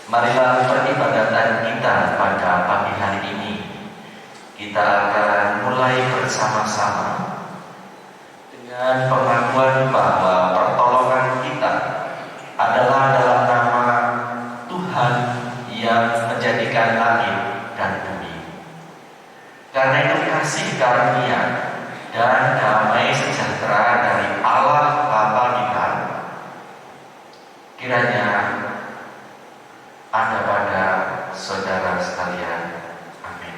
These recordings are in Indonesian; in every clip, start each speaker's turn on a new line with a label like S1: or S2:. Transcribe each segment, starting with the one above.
S1: Marilah peribadatan kita pada pagi hari ini kita akan mulai bersama-sama dengan pengakuan bahwa pertolongan kita adalah dalam nama Tuhan yang menjadikan langit dan bumi. Karena itu kasih karunia dan damai sejahtera dari Allah Bapa kita kiranya ada pada saudara sekalian. Amin.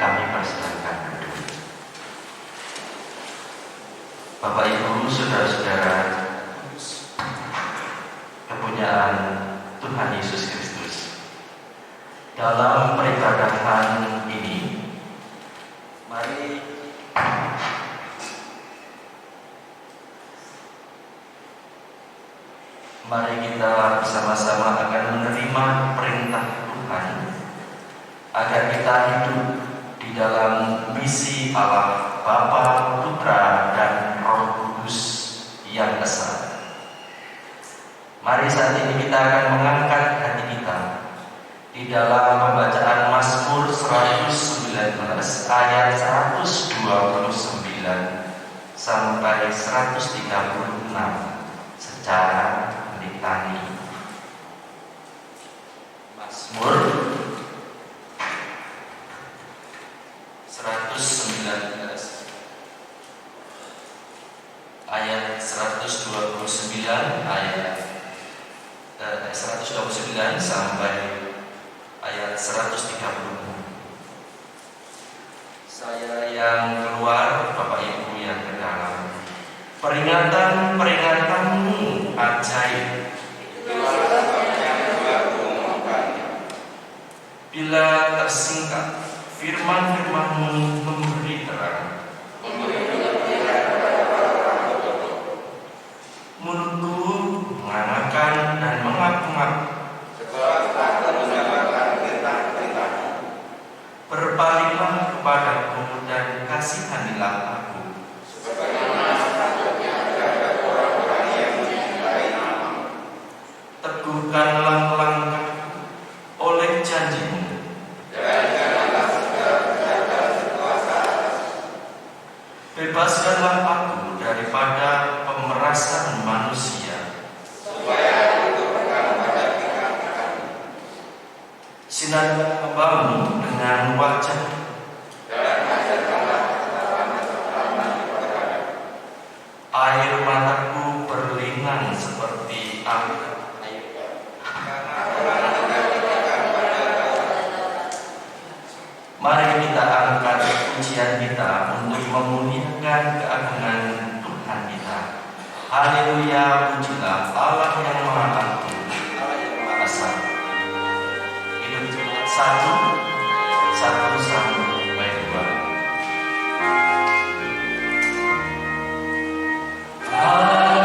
S1: Kami persilakan duduk. Bapak Ibu, saudara-saudara, kepunyaan Tuhan Yesus Kristus. Dalam peribadatan ini, mari kita bersama-sama akan menerima perintah Tuhan agar kita hidup di dalam misi Allah Bapa, Putra, dan Roh Kudus yang esa. Mari saat ini kita akan mengangkat hati kita di dalam pembacaan Mazmur 119 ayat 129 sampai 136 secara litani. Mazmur 119 ayat 129 sampai ayat 130. Saya yang keluar, Bapak Ibu yang ke dalam. Peringatan-peringatanmu ajaib, bila tersingkat, firman-firmanmu memberi terang. Mulutku mengangakan dan mengaku-ngaku, berpalinglah kepadaku dan kasihanilah aku. Teguhkanlah langkahku oleh janjimu, bebaskanlah aku daripada pemerasan manusia, sinarkan hambamu dengan wajah, air mataku berlinang seperti air. Mari kita angkat pujian kita untuk memuliakan keagungan Tuhan kita. Haleluya, pujilah Allah yang Maha Agung, Allah yang Maha Esa. Hidup satu sampai dua. Haleluya.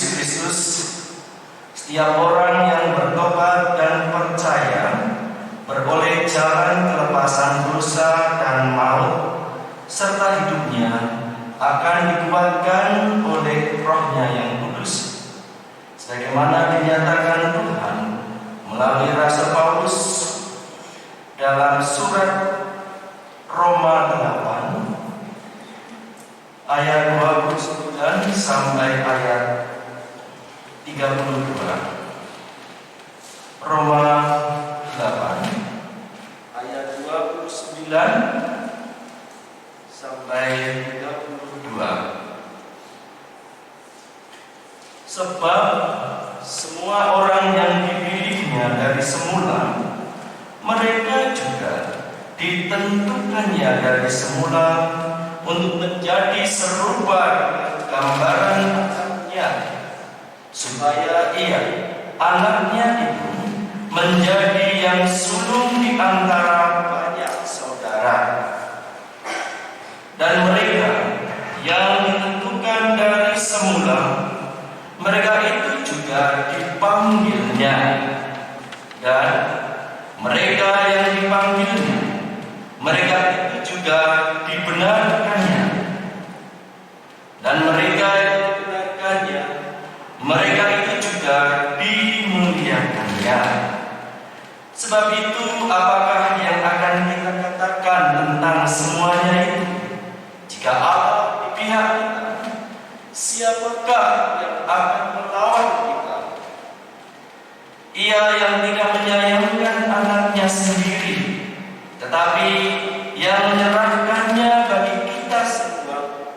S1: Yesus Kristus, setiap orang yang bertobat dan percaya beroleh jalan kelepasan dosa dan maut, serta hidupnya akan dikuatkan oleh Roh-Nya yang kudus, sebagaimana dinyatakan Tuhan melalui Rasul Paulus dalam surat Roma 8 ayat 29 sampai ayat 32. Roma 8 ayat 29 sampai 32. Sebab semua orang yang dipilihnya dari semula, mereka juga ditentukannya dari semula untuk menjadi serupa gambaran anaknya, supaya ia, anaknya itu, menjadi yang sulung di antara banyak saudara. Dan mereka yang ditentukan dari semula, mereka itu juga dipanggilnya. Dan mereka yang dipanggilnya, mereka itu juga dibenarkannya. Dan mereka yang dibenarkannya, mereka itu juga dimuliakannya. Sebab itu, apakah yang akan kita katakan tentang semuanya itu? Jika Allah di pihak kita, siapakah yang akan melawan kita? Ia yang tidak menyayangkan anaknya sendiri, tetapi yang menyerahkannya bagi kita semua,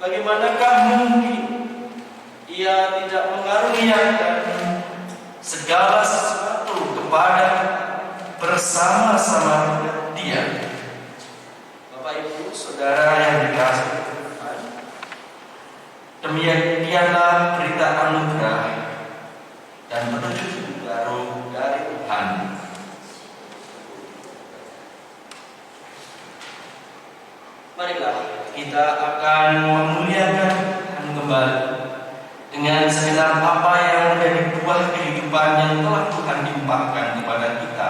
S1: bagaimanakah mungkin ia tidak mengaruniakan segala sesuatu kepada bersama-sama dengan Dia? Bapak Ibu Saudara yang dikasihi Tuhan, demikianlah berita anugerah dan petunjuk baru dari Tuhan. Marilah kita akan memuliakan Tuhan kembali dengan segenap apa yang menjadi buah kehidupan yang telah Tuhan limpahkan kepada kita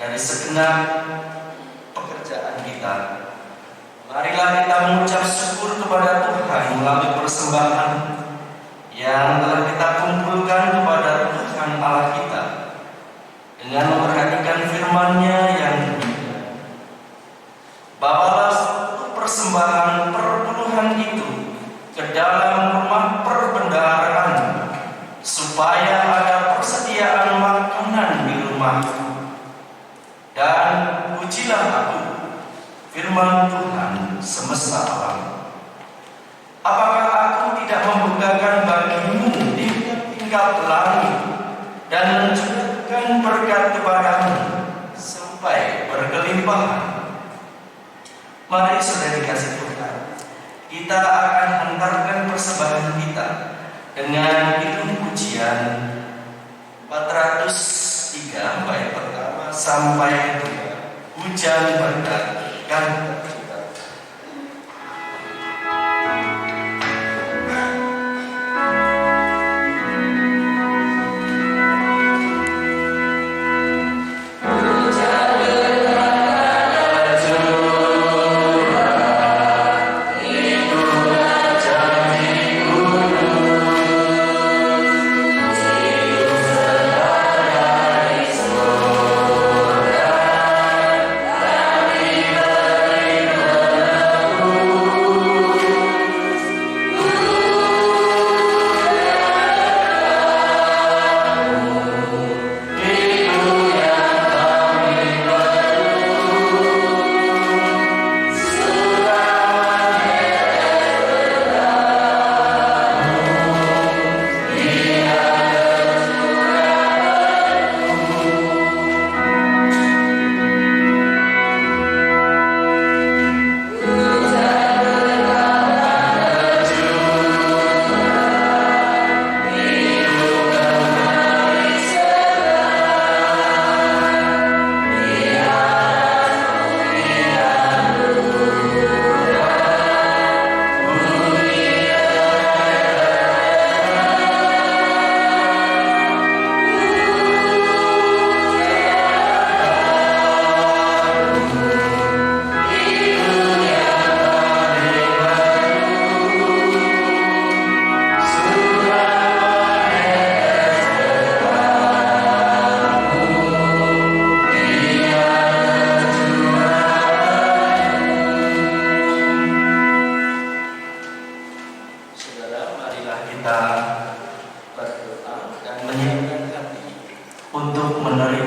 S1: dari segenap pekerjaan kita. Marilah kita mengucap syukur kepada Tuhan melalui persembahan yang telah kita kumpulkan kepada Tuhan Allah kita, dengan memperhatikan firman-Nya yang demikian. Bawalah persembahan perpuluhan itu ke dalam rumah perbendaharaan, supaya ada persediaan makanan di rumahku. Dan pujilah aku, firman Tuhan semesta alam. Apakah aku tidak membukakan bagimu tingkat langit dan mencurahkan berkat kepadamu sampai berkelimpahan? Mari saudara dikasih Tuhan, kita akan hantarkan persembahan kita dengan hitung pujian 403 bait pertama sampai 2, hujan berkat dan tercipta.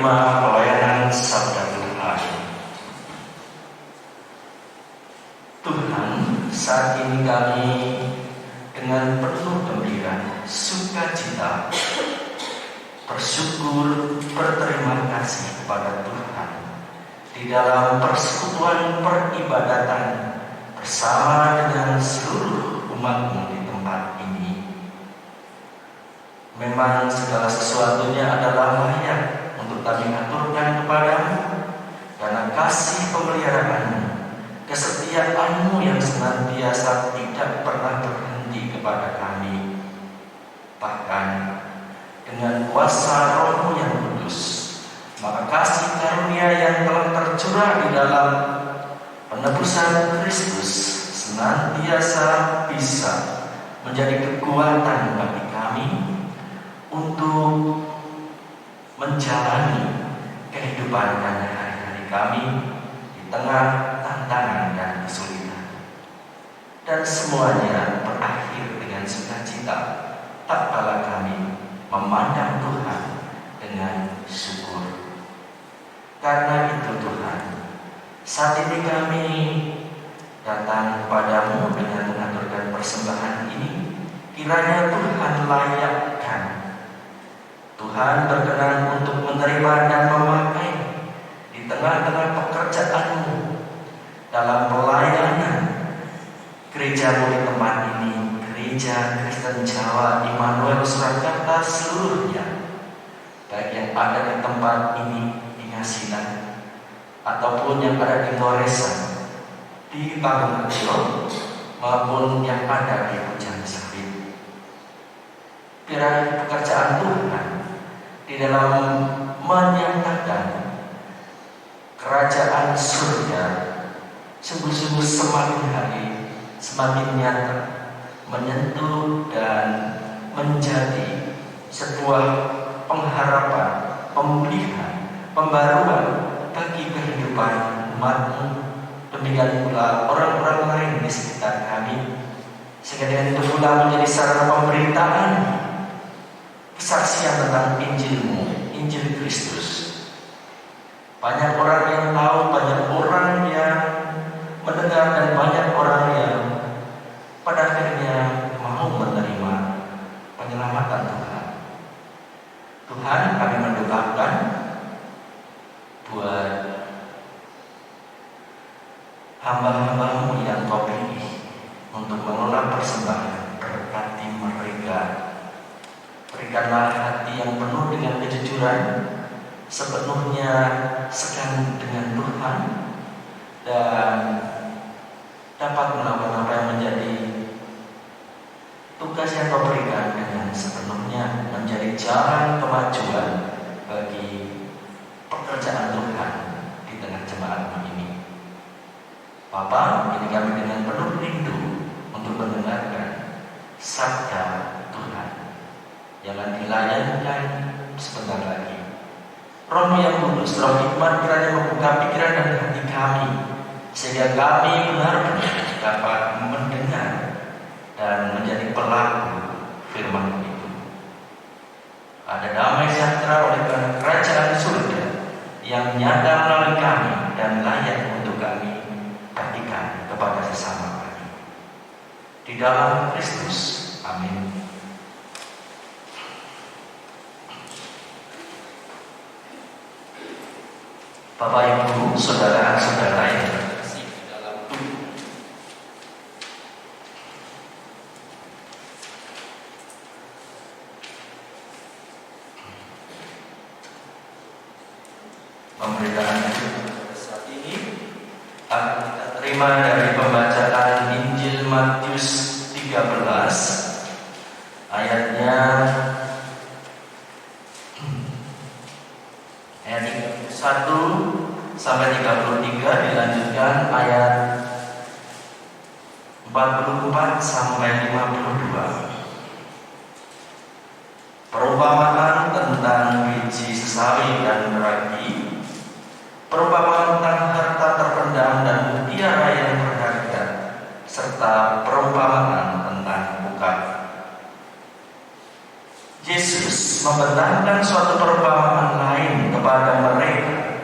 S1: menerima pelayanan sabda Tuhan. Tuhan, saat ini kami dengan penuh gembira, sukacita, bersyukur, berterima kasih kepada Tuhan di dalam persekutuan peribadatan bersama dengan seluruh umat-Mu di tempat ini. Memang segala sesuatunya adalah layak untuk kami aturkan kepadamu, karena kasih pemeliharaan-Mu, kesetiaan-Mu yang senantiasa tidak pernah berhenti kepada kami. Bahkan dengan kuasa Roh-Mu yang kudus, maka kasih karunia yang telah tercurah di dalam penebusan Kristus senantiasa bisa menjadi kekuatan bagi kami untuk menjalani kehidupan dan hari-hari kami di tengah tantangan dan kesulitan. Dan semuanya berakhir dengan sukacita tak kala kami memandang Tuhan dengan syukur. Karena itu Tuhan, saat ini kami datang kepadamu dengan mengaturkan persembahan ini. Kiranya Tuhan layakkan, Tuhan berkenan untuk menerima dan memakai di tengah-tengah pekerjaan-Mu dalam pelayanan gereja-Mu di tempat ini, Gereja Kristen Jawa Immanuel Surakarta seluruhnya, baik yang ada di tempat ini di Ngasinan ataupun yang ada di Ngoresan, di Panggung Kecil, maupun yang ada di Pujan Sawit. Kiranya pekerjaan Tuhan di dalam menyatakan kerajaan surga sungguh-sungguh semakin hari semakin nyata, menyentuh dan menjadi sebuah pengharapan, pemulihan, pembaruan bagi kehidupan umat-Mu. Demikian pula orang-orang lain di sekitar kami, sehingga dengan itu pula menjadi sarana pemberitaan kesaksian tentang Injil-Mu, Injil Kristus. Banyak orang yang tahu, banyak orang yang mendengar, dan banyak orang yang pada akhirnya mau menerima penyelamatan Tuhan. Tuhan, kami mendoakan buat hamba-hamba-Mu yang Kau pilih untuk mengelola persembahan. Berkati mereka, berikanlah hati yang penuh dengan kejujuran, sepenuhnya sekali dengan Tuhan, dan dapat melakukan apa yang menjadi tugas yang Kau berikan dengan sepenuhnya, menjadi jalan kemajuan bagi pekerjaan Tuhan di tengah jemaat-Mu ini. Bapa, ini kami dengan penuh rindu untuk mendengarkan sabda Tuhan yang akan dilayankan sebentar lagi. Roh-Mu yang kudus, Roh hikmat, kiranya membuka pikiran dan hati kami, sehingga kami benar-benar dapat mendengar dan menjadi pelaku firman itu. Ada damai sejahtera oleh karena kerajaan surga yang nyata melalui kami dan layak untuk kami bagikan kepada sesama kami. Di dalam Kristus. Amin. Bapak, Ibu, saudara-saudara yang terkasih di dalam Tuhan, pemberitaan saat ini akan kita terima dari pembacaan Injil Matius 13 ayatnya ayat 1 sampai 33, dilanjutkan ayat 44 sampai 52. Perumpamaan tentang biji sesawi dan ragi, perumpamaan tentang harta terpendam dan mutiara yang berharga, serta perumpamaan tentang bukat. Yesus membenarkan suatu perumpamaan lain kepada mereka.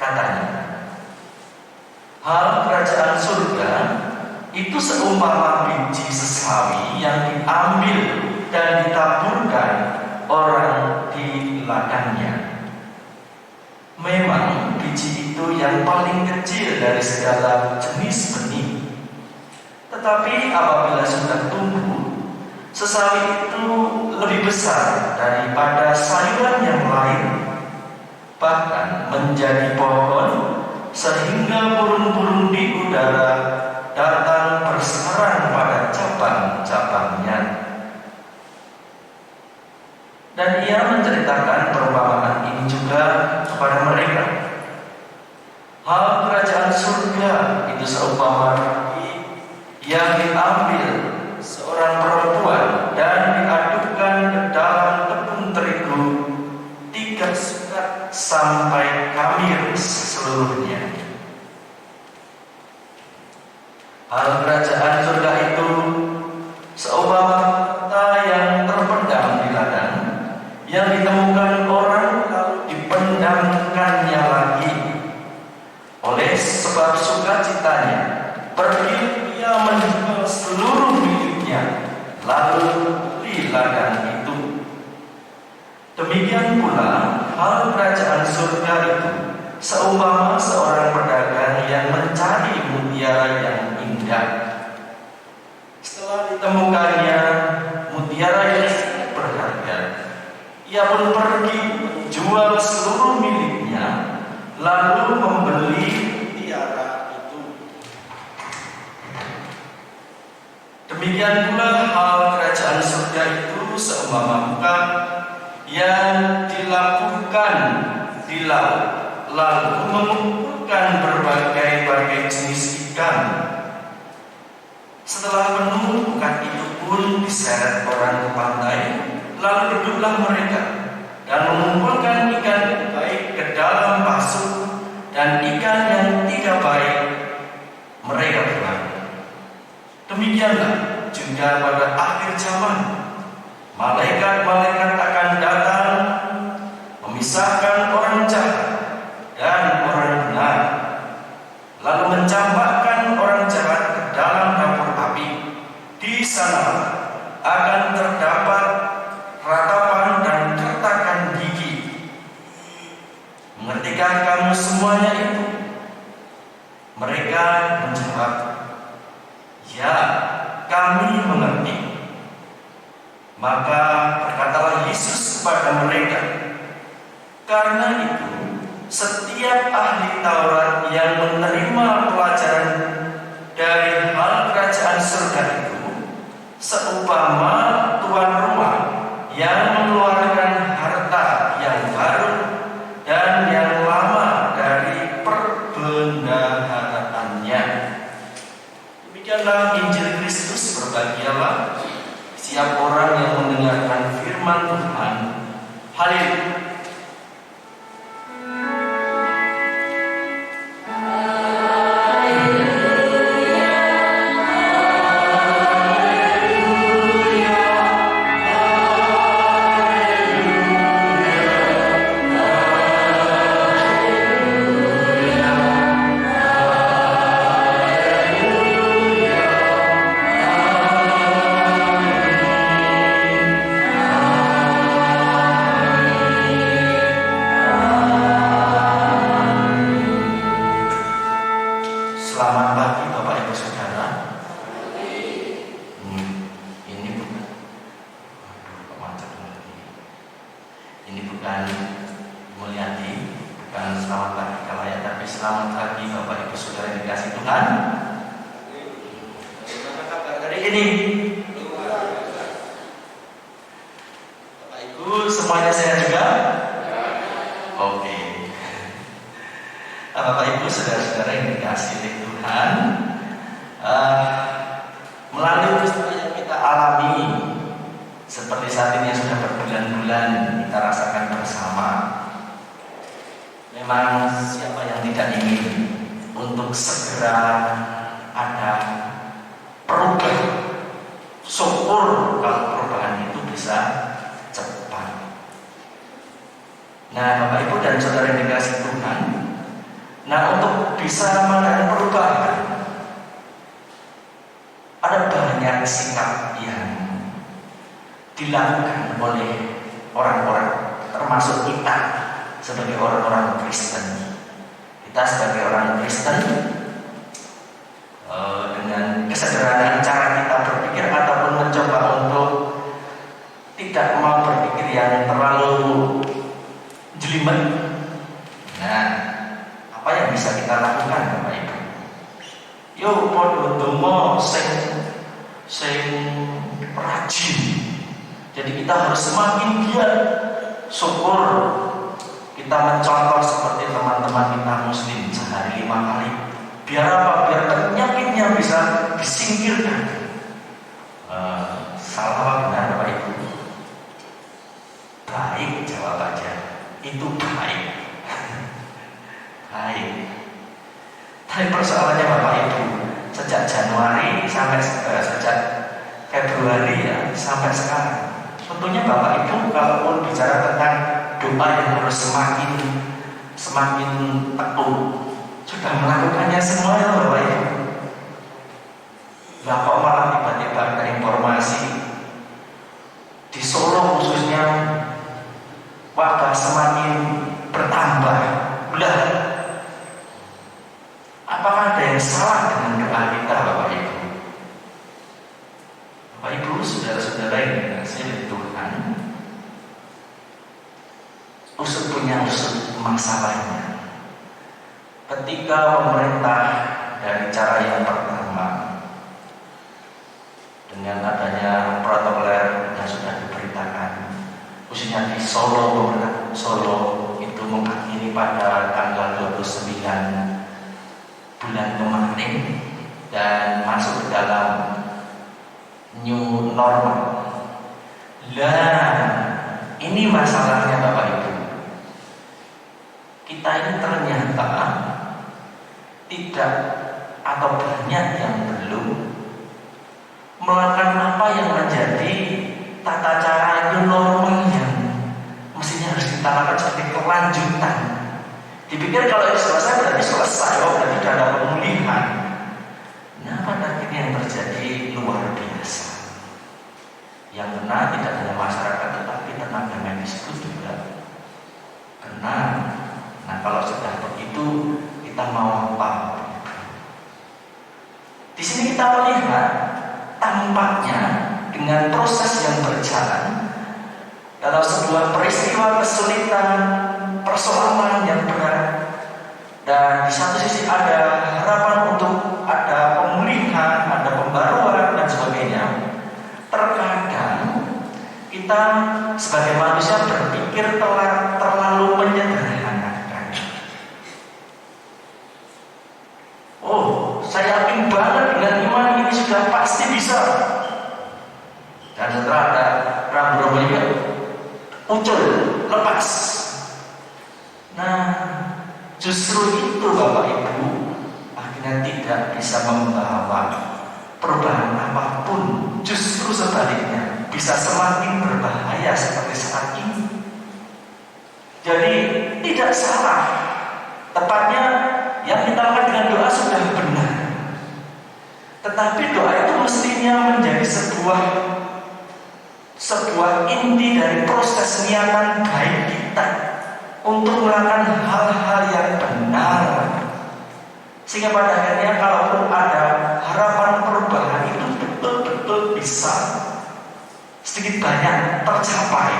S1: Katanya, hal kerajaan surga itu seumpama biji sesawi yang diambil dan ditaburkan orang di ladangnya. Memang biji itu yang paling kecil dari segala jenis benih. Tetapi apabila sudah tumbuh, sesawi itu lebih besar daripada sayuran yang lain, bahkan menjadi pohon, sehingga burung-burung di udara datang bersarang pada cabang-cabangnya. Dan ia menceritakan perumpamaan ini juga kepada mereka. Hal kerajaan surga itu seumpama ragi yang diambil seorang perempuan dan diadukkan ke dalam tepung terigu 3 sukat sampai kamir seluruhnya. Hal kerajaan surga itu seumpama harta yang terpendam di ladang, yang ditemukan orang lalu dipendamkannya lagi. Oleh sebab sukacitanya, pergi ia menjual seluruh miliknya, lalu beli ladang itu. Demikian pula hal kerajaan surga itu seumpama seorang pedagang yang mencari mutiara yang indah. Setelah ditemukannya mutiara yang berharga, ia pun pergi menjual seluruh miliknya, lalu membeli mutiara itu. Demikian pula hal kerajaan surga itu seumpama bukan yang dilakukan di laut, lalu mengumpulkan berbagai jenis ikan. Setelah penuh, bukan itu pun diseret orang ke pantai, lalu duduklah mereka dan mengumpulkan ikan yang baik ke dalam pasu, dan ikan yang tidak baik mereka buang. Demikianlah juga pada akhir zaman, malaikat-malaikat akan datang memisahkan orang jahat dan orang benar, lalu mencampakkan orang jahat ke dalam dapur api. Di sana akan terdapat ratapan dan kertakan gigi. Mengertikah kamu semuanya itu? Mereka menjawab, ya, kami mengerti. Maka berkatalah Yesus kepada mereka, karena itu setiap ahli Taurat yang menerima pelajaran dari hal kerajaan surga itu seumpama tuan rumah yang mengeluarkan harta yang baru dan yang lama dari perbendaharaannya. Demikianlah Injil Kristus. Berbahagialah setiap orang yang mendengarkan firman Tuhan. Haleluya. Nah, Bapak Ibu dan Saudara yang dikasihi Tuhan, nah untuk bisa mengadakan perubahan, ada banyak sikap yang dilakukan oleh orang-orang, termasuk kita sebagai orang-orang Kristen. Kita sebagai orang Kristen, dengan kesederhanaan cara kita berpikir ataupun mencoba untuk tidak mau berpikir yang terlalu jelimet. Nah, apa yang bisa kita lakukan, Bapak Ibu? Yo podo donga sing rajin. Jadi kita harus semakin giat. Syukur kita mencontoh seperti teman-teman kita Muslim sehari 5 kali. Biar apa? Biar penyakitnya bisa disingkirkan. Salah apa benar, Bapak Ibu? Baik, jawab aja. Itu baik. Baik. Tapi persoalannya Bapak Ibu, sejak Januari sampai sejak Februari ya, sampai sekarang, tentunya Bapak Ibu kalaupun bicara tentang doa yang harus semakin tekun, sudah melakukannya semua ya Bapak Ibu. Lah kok malah tiba-tiba ada informasi di Solo khususnya wabah semakin bertambah. Lah, apakah ada yang salah dengan doa kita, Bapak Ibu? Bapak Ibu, saudara-saudara yang dikasihi Tuhan, usut masalahnya. Ketika pemerintah dari cara yang pertama, dengan adanya protokoler yang sudah diberitakan, khususnya di Solo, pemerintah Solo itu mengakhiri pada tanggal 29 bulan kemarin dan masuk ke dalam new normal. Lah, ini masalahnya Bapak Ibu. Kita ini ternyata tidak atau banyak yang belum melakukan apa yang menjadi tata cara new normal yang mestinya harus kita lakukan sebagai kelanjutan. Dipikir kalau ini selesai berarti selesai, berarti sudah ada pemulihan. Nah, pada akhirnya yang terjadi luar biasa. Yang kena tidak hanya masyarakat tetapi tenaga medis pun juga kena. Nah, kalau sudah begitu kita mau apa? Di sini kita melihat tampaknya dengan proses yang berjalan dalam sebuah peristiwa kesulitan, persoalan yang berat, dan di satu sisi ada harapan untuk ada pemulihan, ada pembaruan dan sebagainya. Terkadang kita sebagai manusia berpikir terlalu menyederhanakan. Oh, saya yakin banget dengan iman ini sudah pasti bisa. Dan setelah ada rambu-rambunya muncul, lepas. Nah, justru itu Bapak Ibu akhirnya tidak bisa membawa perubahan apapun. Justru sebaliknya bisa semakin berbahaya seperti saat ini. Jadi tidak salah, tepatnya yang kita lakukan dengan doa sudah benar. Tetapi doa itu mestinya menjadi sebuah inti dari proses niatan baik kita untuk melakukan hal-hal yang benar, sehingga pada akhirnya kalaupun ada harapan perubahan itu betul-betul bisa sedikit banyak tercapai.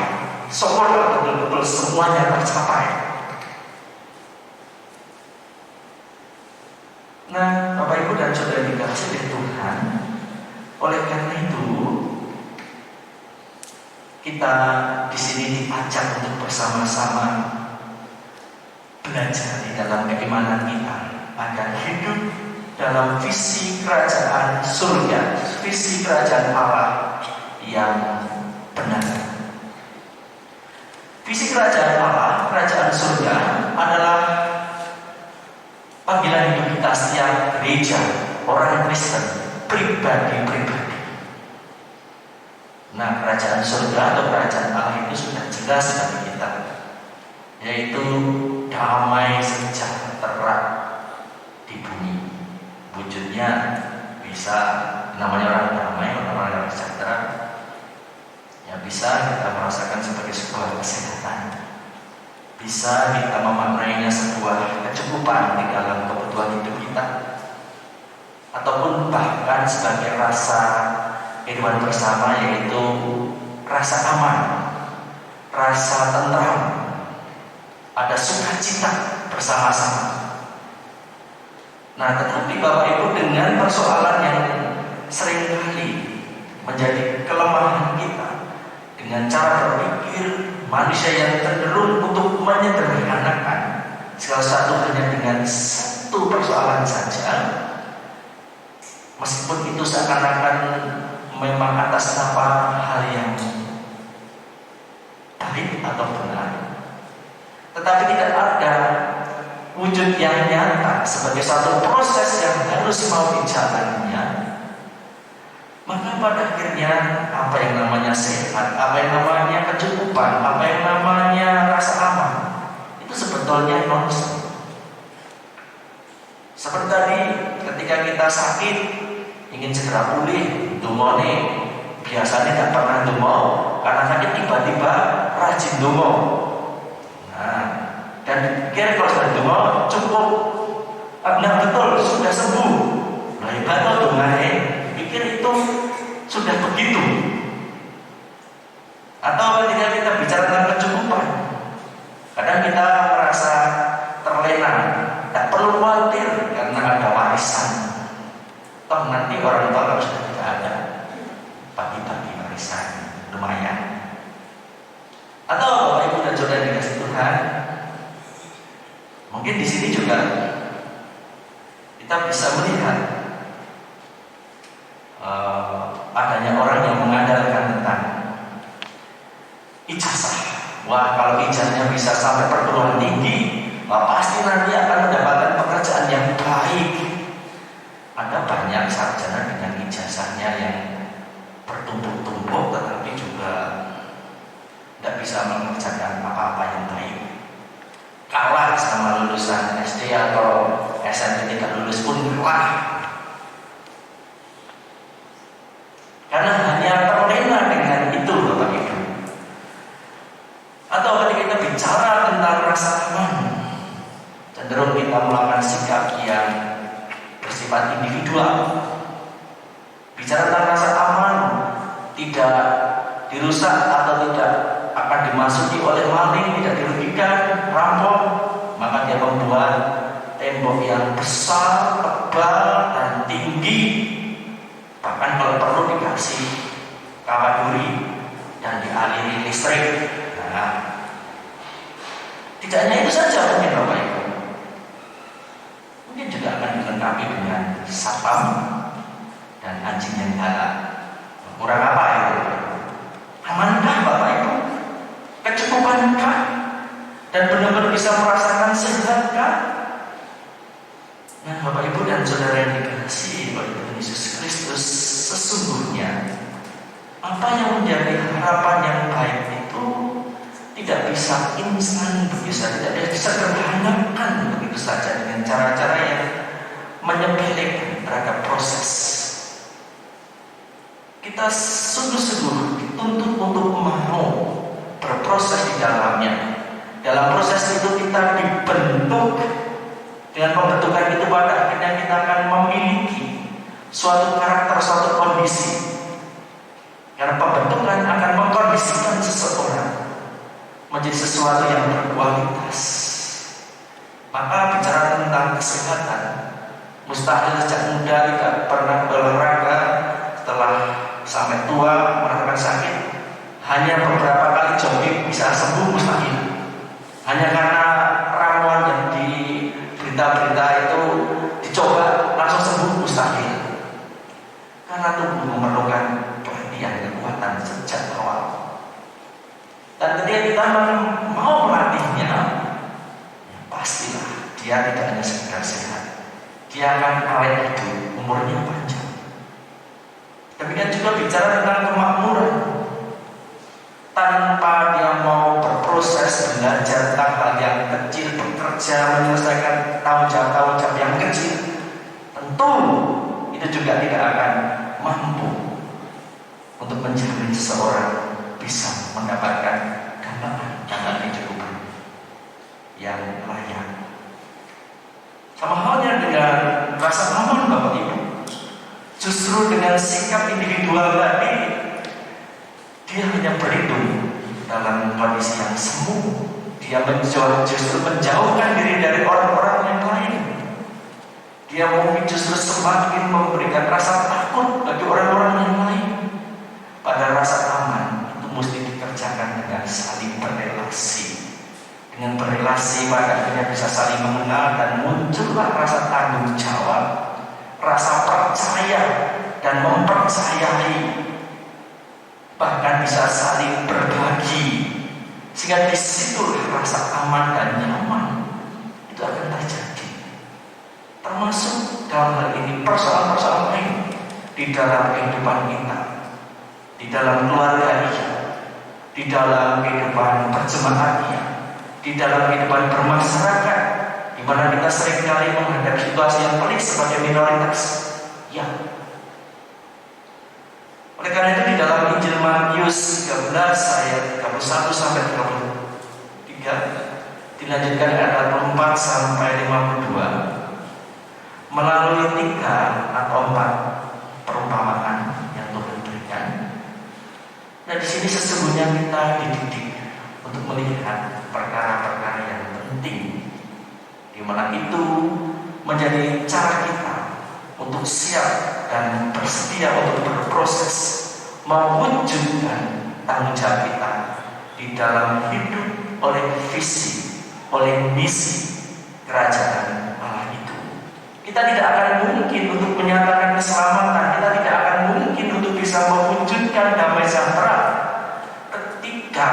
S1: Syukur betul-betul semuanya tercapai. Nah, Bapak Ibu dan Saudara dikasihi Tuhan, oleh karena itu kita di sini diajak untuk bersama-sama belajar di dalam keimanan kita agar hidup dalam visi kerajaan surga, visi kerajaan Allah yang benar. Visi kerajaan Allah, kerajaan surga adalah panggilan hidup kita setiap gereja, orang Kristen, pribadi-pribadi. Nah, kerajaan surga atau kerajaan Allah itu sudah jelas bagi kita. yaitu damai sejahtera di bumi. Wujudnya bisa namanya orang damai, orang sejahtera, ya bisa kita merasakan sebagai sebuah kesehatan, bisa kita memaknainya sebuah kecukupan di dalam kebutuhan hidup kita, ataupun bahkan sebagai rasa kehidupan bersama, yaitu rasa aman, rasa tentram, ada sukacita bersama-sama. Nah, tetapi Bapak Ibu, dengan persoalan yang seringkali menjadi kelemahan kita, dengan cara berpikir manusia yang cenderung untuk menyederhanakan segala sesuatu hanya dengan satu persoalan saja, meskipun itu seakan-akan memang atas nama hal yang baik atau benar, tetapi tidak ada wujud yang nyata sebagai satu proses yang harus mau dijalannya, maka pada akhirnya apa yang namanya sehat, apa yang namanya kecukupan, apa yang namanya rasa aman, itu sebetulnya nonsens. Seperti tadi, ketika kita sakit ingin segera pulih, dumone biasanya tidak pernah dumo, karena sakit tiba-tiba rajin dumo. Nah, dan pikir kalau sudah dumo cukup, nah betul sudah sembuh. Nah hebat dumane, pikir itu sudah begitu. Atau ketika kita bicara tentang kecukupan, kadang kita merasa terlena, tak perlu khawatir karena ada warisan. Toh nanti orang tua kalau sudah tidak ada, bagi-bagi warisan lumayan. Atau Bapak Ibu dan Saudara dikasih Tuhan, mungkin di sini juga kita bisa melihat adanya orang yang mengandalkan tentang ijazah. Wah, kalau ijazahnya bisa sampai perguruan tinggi, wah, pasti nanti akan mendapatkan pekerjaan yang baik. Ada banyak sarjana dengan ijazahnya yang bertumpuk-tumpuk, tetapi juga tidak bisa mengerjakan apa-apa yang baik. Kalah sama lulusan SD atau SMP tidak lulus pun kalah. Karena hanya terlena dengan itu, Bapak Ibu. Atau ketika kita bicara tentang rasa aman, cenderung kita melakukan sikap yang bersifat individual. Bicara tentang rasa aman, tidak dirusak atau tidak akan dimasuki oleh maling, tidak dirugikan, rampok, maka dia membuat tembok yang besar, tebal, dan tinggi. Bahkan kalau perlu dikasih kawat duri dan dialiri listrik. Nah, tidak hanya itu saja mungkin Bapak Ibu, mungkin juga akan dilengkapi dengan satpam dan anjing yang galak. Kurang apa itu? Amankah Bapak Ibu? Kecukupankah? Dan benar-benar bisa merasakan sehatkah? Nah, Bapak Ibu dan Saudara yang dikasihi oleh Tuhan Yesus Kristus, sesungguhnya apa yang menjadi harapan yang baik itu tidak bisa instan begitu saja, tidak bisa disederhanakan begitu saja dengan cara-cara yang menyepelekan terhadap proses. Kita sungguh-sungguh dituntut untuk mau berproses di dalamnya. Dalam proses itu kita dibentuk. Dengan pembentukan itu pada akhirnya kita akan memiliki suatu karakter, suatu kondisi. Karena pembentukan akan mengkondisikan seseorang menjadi sesuatu yang berkualitas. Maka bicara tentang kesehatan, mustahil sejak muda tidak pernah berolahraga, setelah sampai tua merasakan sakit, hanya beberapa kali jogging bisa sembuh mustahil. Hanya karena ramuan yang di berita-berita itu dicoba langsung sembuh mustahil. Karena tubuh memerlukan perhatian, kekuatan sejak awal. Dan ketika kita mau melatihnya, ya pastilah dia tidak hanya sekedar sehat, dia akan awet hidup, umurnya panjang. Demikian juga bicara tentang kemakmuran. Tanpa dia mau berproses belajar tentang hal bekerja menyelesaikan tanggung jawab yang kecil, tentu itu juga tidak akan mampu untuk menjamin seseorang bisa mendapatkan dampak kehidupan yang layak. Sama halnya dengan rasa aman Bapak Ibu, justru dengan sikap individual tadi, dia hanya berlindung dalam kondisi yang semu. Dia justru menjauhkan diri dari orang-orang yang lain. Dia mungkin justru semakin memberikan rasa takut bagi orang-orang yang lain. Pada rasa aman itu mesti dikerjakan dengan saling berrelasi. Dengan berrelasi pada akhirnya bisa saling mengenal dan muncullah rasa tanggung jawab, rasa percaya dan mempercayai, bahkan bisa saling berbagi, sehingga disitulah rasa aman dan nyaman itu akan terjadi. Termasuk dalam hal ini persoalan-persoalan lain di dalam kehidupan kita, di dalam keluarga kita, di dalam kehidupan berjemaatnya, di dalam kehidupan bermasyarakat, di mana kita seringkali menghadapi situasi yang pelik sebagai minoritas. Ya. Oleh karena itu di dalam Injil Matius 13 ayat 31 sampai 33, dilanjutkan ayat 24 sampai 52, melalui 3 atau 4 perumpamaan yang Tuhan berikan. Nah, di sini sesungguhnya kita dididik untuk melihat perkara-perkara yang penting, di mana itu menjadi cara kita untuk siap dan bersedia untuk berproses mewujudkan tanggung jawab kita di dalam hidup oleh visi, oleh misi kerajaan Allah itu. Kita tidak akan mungkin untuk menyatakan keselamatan, kita tidak akan mungkin untuk bisa mewujudkan damai sejahtera ketika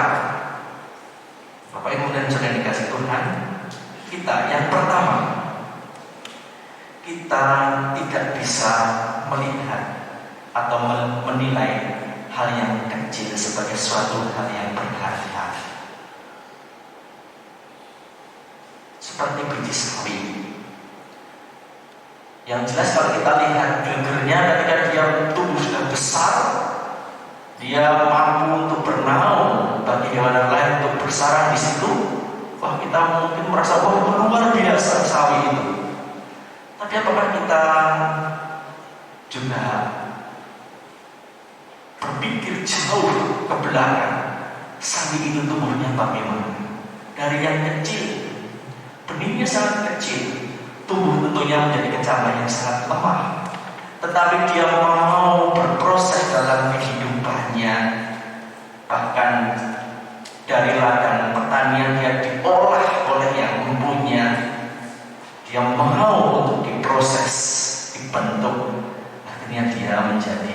S1: Bapak Ibu dan Saudara dikasih Tuhan, kita yang pertama, kita tidak bisa melihat atau menilai hal yang kecil sebagai suatu hal yang berharga. Seperti biji sawi. Yang jelas kalau kita lihat gegernya ketika dia tumbuh sudah besar, dia mampu untuk bernaung, bagi hewan lain untuk bersarang di situ. Wah, kita mungkin merasa wah luar biasa sawi itu. Tapi apakah kita juga berpikir jauh ke belakang, sawi itu tumbuhnya bagaimana? Dari yang kecil, benihnya sangat kecil, tumbuh tentunya menjadi kecaman yang sangat lemah. Tetapi dia mau berproses dalam kehidupannya. Bahkan dari ladang pertanian dia diolah oleh yang mempunyai. Dia mau untuk diproses, dibentuk, akhirnya dia menjadi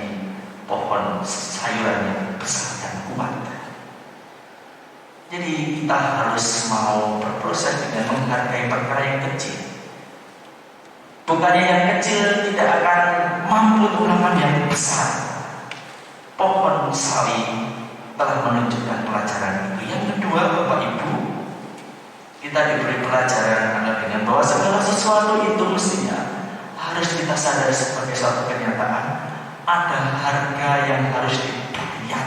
S1: pohon sayuran yang besar dan kuat. Jadi kita harus mau berproses dengan menghargai perkara yang kecil. Bukannya yang kecil tidak akan mampu untuk melakukan yang besar. Pohon sawi telah menunjukkan pelajaran itu. Yang kedua, Bapak Ibu, kita diberi pelajaran dengan bahwa segala sesuatu itu mestinya harus kita sadari sebagai suatu kenyataan. Ada harga yang harus dibayar.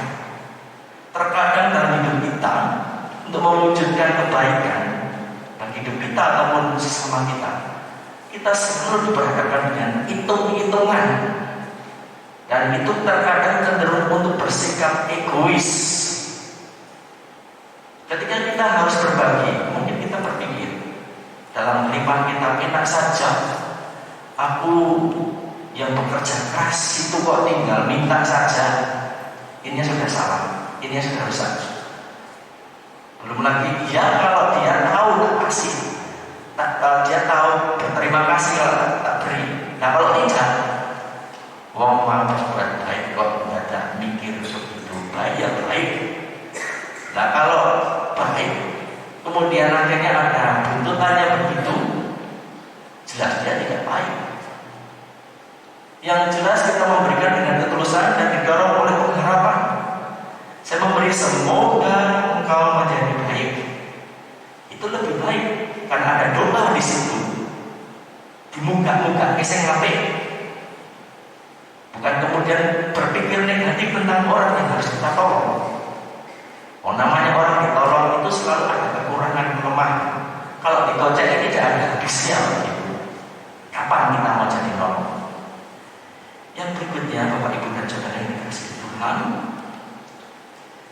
S1: Terkadang dalam hidup kita, untuk mewujudkan kebaikan bagi hidup kita ataupun sesama kita, kita selalu diperhadapkan dengan hitung-hitungan, dan itu terkadang cenderung untuk bersikap egois. Ketika kita harus berbagi, mungkin kita berpikir dalam limpah kita enak saja, aku yang bekerja keras itu kok tinggal minta saja. Ini sudah salah, ini sudah rusak. Belum lagi dia kalau dia tahu tak kasih, dia tahu berterima kasih kalau tak beri. Nah kalau tidak, wong mau berbuat baik kok nggak ada mikir begitu baik ya baik. Nah kalau baik, kemudian akhirnya ada buntutannya begitu, jelas dia tidak baik. Yang jelas kita memberikan dengan ketulusan dan didorong oleh pengharapan. Saya memberi semoga engkau menjadi baik. Itu lebih baik karena ada doa di situ. Di muka-muka sing apik. Bukan kemudian berpikir negatif tentang orang yang harus kita tolong. Oh, namanya orang ditolong itu selalu ada kekurangan, kelemahan. Kalau dikocek tidak ada habisnya. Kapan kita mau jadi nolong? Yang berikutnya, Bapak Ibu dan Saudara yang dikasihi Tuhan,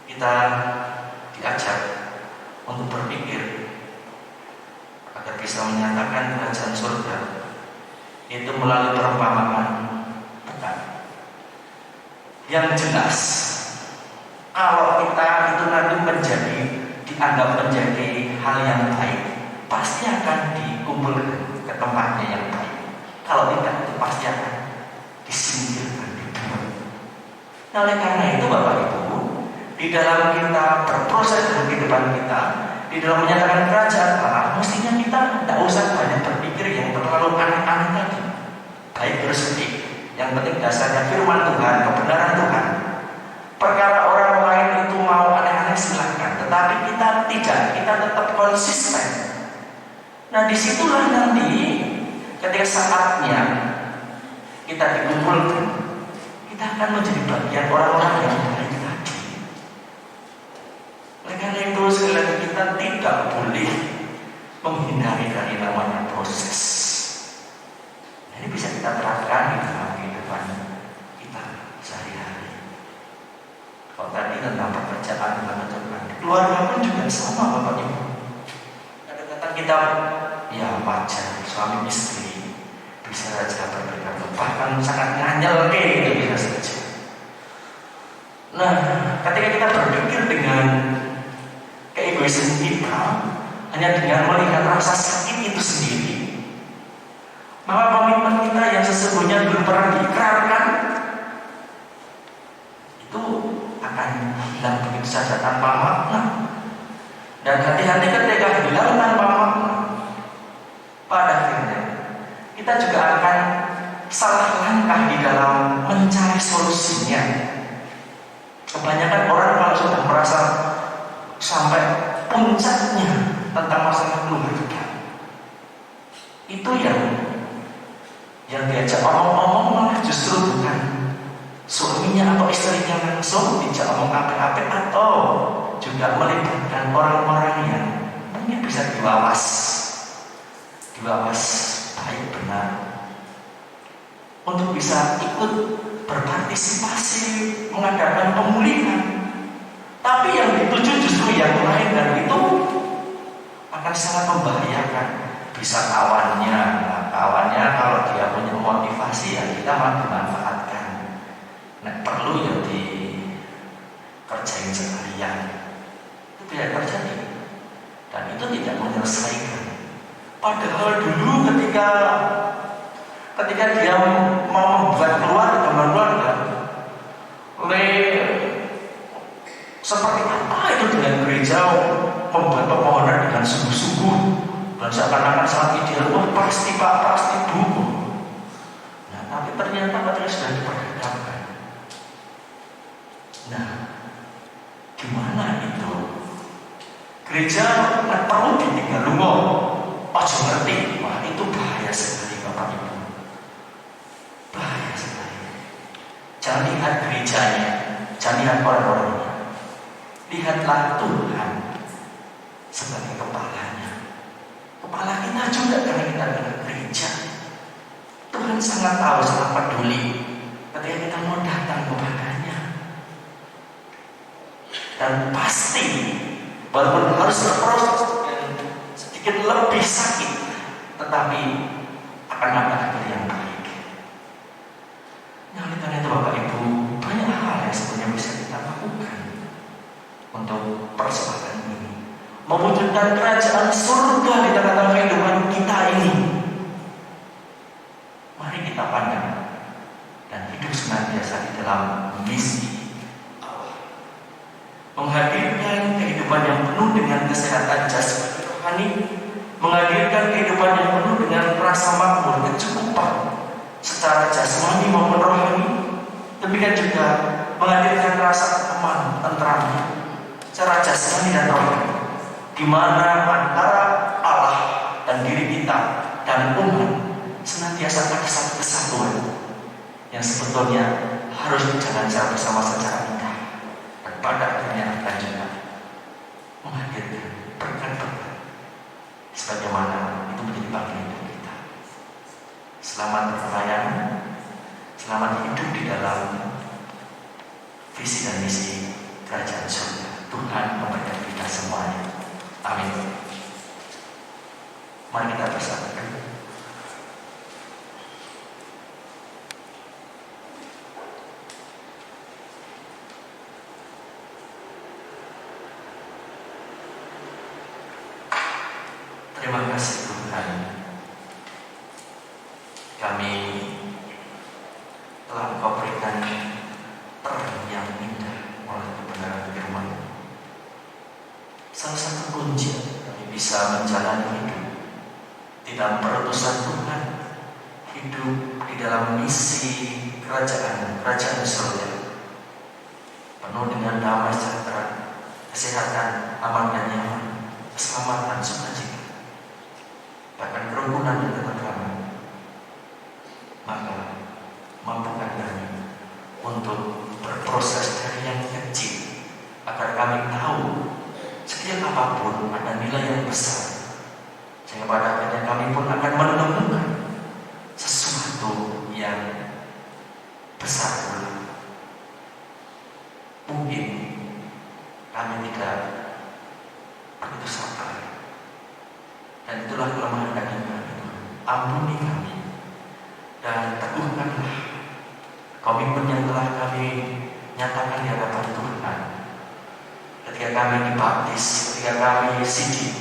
S1: kita diajak untuk berpikir agar bisa menyatakan kerajaan surga itu melalui perumpamaan, bukan. Yang jelas, kalau kita itu nanti dianggap menjadi hal yang baik, pasti akan dikumpulkan ke tempatnya yang baik. Kalau tidak, itu pasti akan disingkirkan, dibuang. Nah, oleh karena itu Bapak Ibu, di dalam kita berproses dalam kehidupan kita, di dalam menyatakan kerajaan Allah, mestinya kita tidak usah banyak berpikir yang terlalu aneh-aneh tadi. Baik bersedih, yang penting dasarnya firman Tuhan, kebenaran Tuhan. Perkara orang lain itu mau aneh-aneh silahkan, tetapi kita tidak, kita tetap konsisten. Nah, disitulah nanti ketika saatnya kita dikumpulkan, kita akan menjadi bagian orang-orang yang baik tadi. Oleh karena itu sekali lagi kita tidak boleh menghindari dari namanya proses. Nah, ini bisa kita terapkan di dalam kehidupan kita sehari-hari. Kalau tadi tentang pekerjaan, keluarga pun juga sama Bapak Ibu. Kadang-kadang kita ya wajar suami istri bisa saja berbeda, bahkan sangat nganyel gitu bisa saja. Nah, ketika kita berpikir dengan keegoisan kita hanya dengan melihat rasa sakit itu sendiri, maka komitmen kita yang sesungguhnya belum pernah diikrarkan itu akan hilang begitu saja tanpa makna. Dan hati-hati ketika hilang tanpa makna, pada akhirnya kita juga akan salah langkah di dalam mencari solusinya. Kebanyakan orang kalau sudah merasa sampai puncaknya tentang masalah keluarga, itu yang diajak omong-omong malah justru bukan suaminya atau istrinya langsung dijak omong apik-apik, atau juga melibatkan orang-orang yang mungkin bisa dibawas baik benar untuk bisa ikut berpartisipasi mengadakan pemulihan. Tapi yang dituju justru yang lain, dan itu akan sangat membahayakan. Bisa kawannya kalau dia punya motivasi ya kita malah dimanfaatkan. Nah, perlu ya dikerjain sekalian. Itu tidak terjadi, dan itu tidak menyelesaikan. Padahal dulu ketika dia mau membuat keluarga, seperti apa itu dengan gereja membuat pepohonan dengan sungguh-sungguh dan seakan-akan sangat ideal. Wah, pasti Pak, pasti Bu. Nah, tapi ternyata ketika sudah diperhadapkan, nah, gimana itu? Gereja nggak perlu ditinggal lungo. Ojo ngerti, wah itu bahaya sekali Bapak Ibu. Bahaya sekali. Jangan lihat gerejanya, jangan lihat orang-orangnya. Lihatlah Tuhan sebagai kepalanya. Kepala kita juga karena kita adalah gereja. Tuhan sangat tahu, sangat peduli ketika kita mau datang kepadanya. Dan pasti walaupun harus berproses sedikit lebih sakit, tetapi akan ada akhir yang baik. Nah, oleh karena itu Bapak Ibu, banyak hal yang sebenarnya bisa kita lakukan untuk persoalan ini, mewujudkan kerajaan surga di tengah-tengah kehidupan kita ini. Mari kita pandang dan hidup senantiasa di dalam misi Allah, menghadirkan kehidupan yang penuh dengan kesehatan jasmani rohani, menghadirkan kehidupan yang penuh dengan rasa makmur, kecukupan secara jasmani maupun rohani. Demikian juga menghadirkan rasa aman, tentram secara jasmani dan rohani, di mana antara Allah dan diri kita dan umat senantiasa ada satu kesatuan yang sebetulnya harus berjalan secara bersama secara indah, dan pada akhirnya akan juga menghadirkan berkat-berkat sebagaimana itu menjadi bagian hidup kita. Selamat berpelayanan, selamat hidup di dalam visi dan misi kerajaan surga. Tuhan memberkati kita semuanya. Amin. Mari kita bersatu. Terima kasih Tuhan, kami telah Engkau berikan terang yang indah oleh kebenaran firman. Salah satu kunci kami bisa menjalani hidup di dalam perutusan Tuhan, hidup di dalam misi kerajaan surga, penuh dengan damai sejahtera, kesehatan, aman dan nyaman, keselamatan, sukacita, bahkan kerukunan dan ketentraman. Maka mampukan kami untuk berproses dari yang kecil agar kami tahu setiap apapun ada nilai yang besar, sehingga pada akhirnya kami pun akan menemukan sesuatu yang besar pula. Mungkin kami tidak begitu sabar, dan itulah kelemahan daging kami. Ampuni kami dan teguhkanlah komitmen yang telah kami nyatakan di hadapan Tuhan. Ketika kami dibaptis, ketika kami sidik,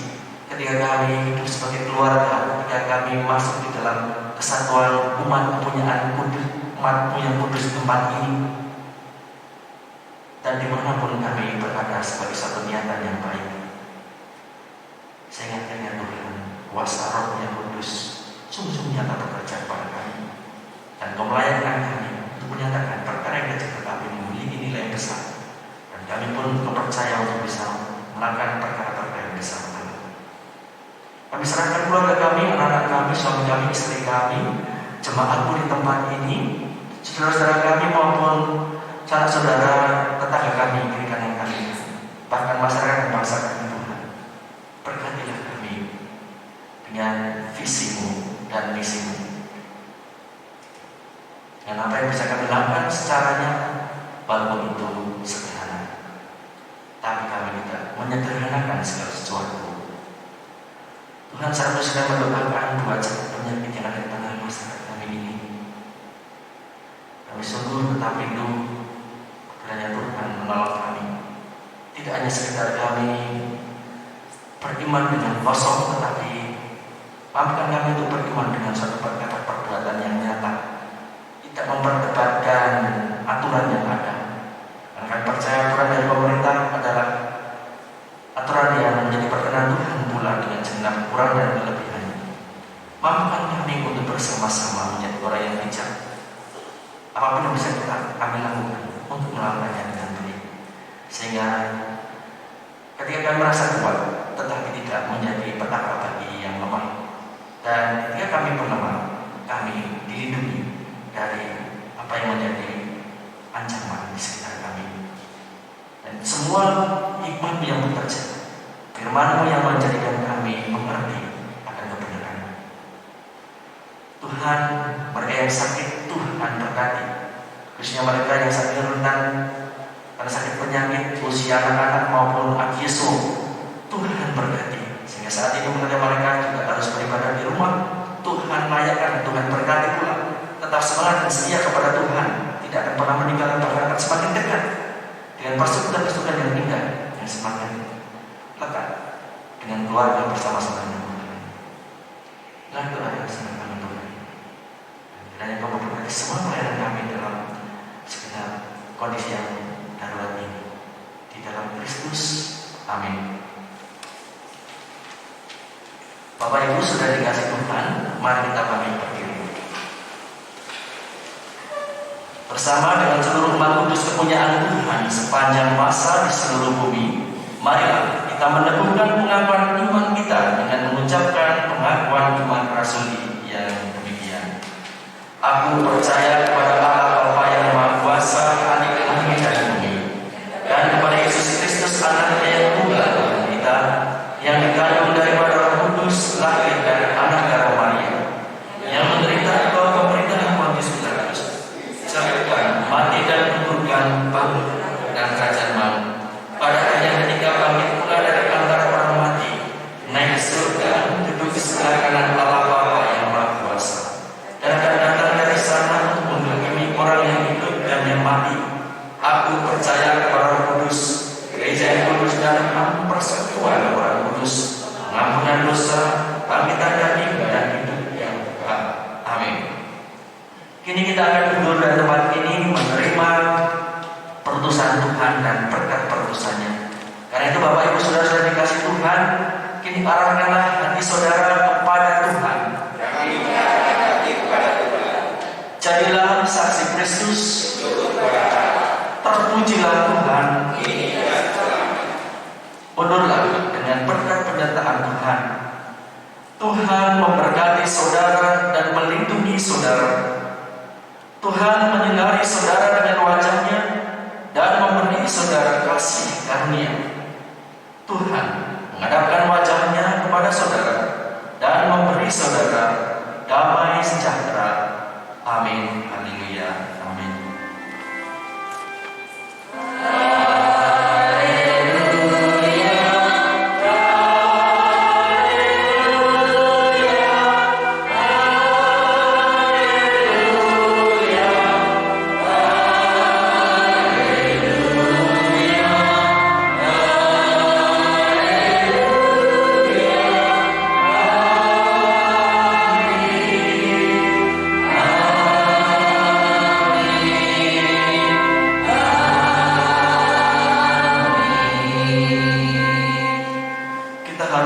S1: ketika kami hidup sebagai keluarga, ketika kami masuk di dalam kesatuan umat kepunyaan kudus, umat yang kudus tempat ini, dan dimanapun kami berada sebagai satu niatan yang baik, sehingga akhirnya Tuhan, kuasa Roh yang kudus sungguh-sungguh nyata bekerja pada kami, dan Kau melayakkan kami untuk menyatakan perkara yang kecil tetapi memiliki nilai yang besar, dan kami pun percaya untuk bisa melakukan perkara-perkara yang besar. Kami serahkan keluarga kami, anak-anak kami, suami kami, istri kami, jemaatku di tempat ini, saudara-saudara kami maupun saudara tetangga kami, kiri kanan kami, bahkan masyarakat dan bangsa kami. Tuhan, berkatilah kami dengan visimu dan misimu, dan apa yang bisa kami lakukan secara nyata, walaupun itu sederhana, tapi kami tidak menyederhanakan segala sesuatu. Tuhan, saya sedang mendoakan buat penyakit yang ada di tengah masyarakat kami ini. Kami sungguh tetap rindu kiranya Tuhan menolong kami. Tidak hanya sekedar kami beriman dengan kosong, tetapi mampukan kami untuk beriman dengan suatu perbuatan yang nyata, tidak memperdebatkan aturan yang ada. Dan kami percaya aturan dari pemerintah adalah aturan yang menjadi perkenan Tuhan pula dengan segenap kurang dan kelebihannya. Mampukan kami untuk bersama-sama menjadi orang yang bijak. Apapun yang bisa kami lakukan untuk melakukannya dengan baik, sehingga ketika kami merasa kuat tetapi tidak menjadi petaka bagi yang lemah, dan ketika kami berlemah, kami dilindungi dari apa yang menjadi ancaman di sekitar kami. Dan semua hikmat yang bekerja, firman-Mu yang menjadikan kami mengerti akan kebenaran. Tuhan, mereka yang sakit, Tuhan berkati, khususnya mereka yang sakit rentan karena sakit penyakit, usia anak-anak maupun akiso, Tuhan berkati, sehingga saat ini mereka juga harus beribadah di rumah. Tuhan layakkan, Tuhan berkati pula, tetap semangat dan setia kepada Tuhan, tidak akan pernah meninggalkan, bahkan akan semakin dekat dengan persekutuan yang indah, yang semakin lekat dengan keluarga bersama-sama dengan Tuhan. Inilah doa yang sangat kami Tuhan. Dan yang Kau memberkati semua pelayanan kami dalam segenap kondisi yang darurat ini, di dalam Kristus. Amin. Bapak Ibu sudah dikasih Tuhan, mari kita pamit berdiri. Bersama dengan seluruh umat kudus kepunyaan Tuhan sepanjang masa di seluruh bumi, marilah kita meneguhkan pengakuan iman kita dengan mengucapkan pengakuan percaya kepada Allah Bapa yang Maha Kuasa, Khalik langit dan bumi, dan kepada Yesus Kristus anaknya yang tunggal Tuhan kita, yang dikandung daripada Roh Kudus, lahir dari anak darah Maria, yang menderita di bawah pemerintahan Pontius Pilatus, disalibkan, mati dan dikuburkan, bangun dan kerajaan maut. Pada hari yang ketiga bangkit pula dari antara orang mati, naik ke surga, duduk di sebelah kanan Allah Bapa yang Maha Kuasa, dan akan datang dari sana untuk menghakimi orang yang hidup dan yang mati. Aku percaya kepada Roh Kudus, gereja yang kudus dan persekutuan orang kudus, pengampunan dosa, bangkitan dari dan hidup yang kekal. Amin. Kini kita akan duduk dari tempat ini menerima pertusan Tuhan dan berkat pertusannya. Karena itu Bapak Ibu Saudara-saudara dikasih Tuhan, kini arahkanlah hati saudara kepada Tuhan. Jadilah saksi Kristus. Terpujilah Tuhan. Undurlah dengan berkat penyataan Tuhan. Tuhan memberkati saudara dan melindungi saudara. Tuhan menyinari saudara dengan wajahnya dan memberi saudara kasih karunia. Tuhan menghadapkan wajahnya kepada saudara dan memberi saudara damai sejahtera. Amin. Haleluya. Amin.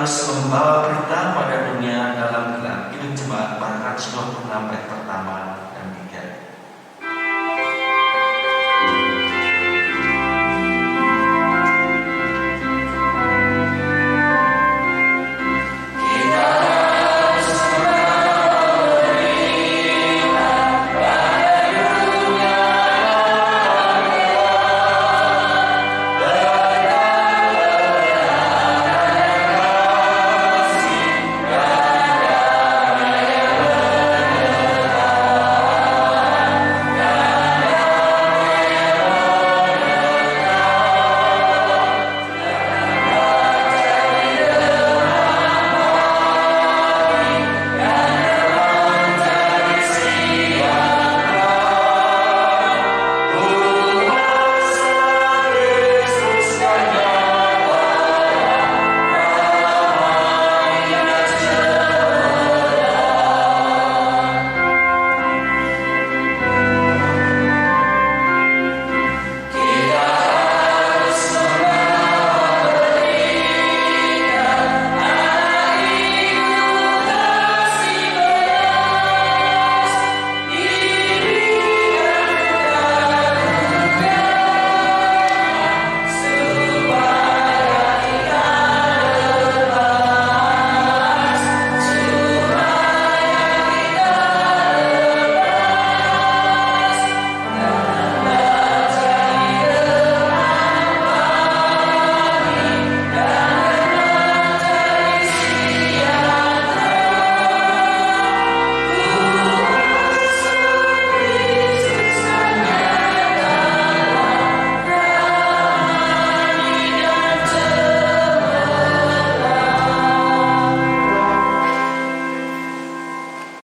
S1: Membawa berita pada dunia dalam gelar Hidup Jemaat 426 ayat pertama.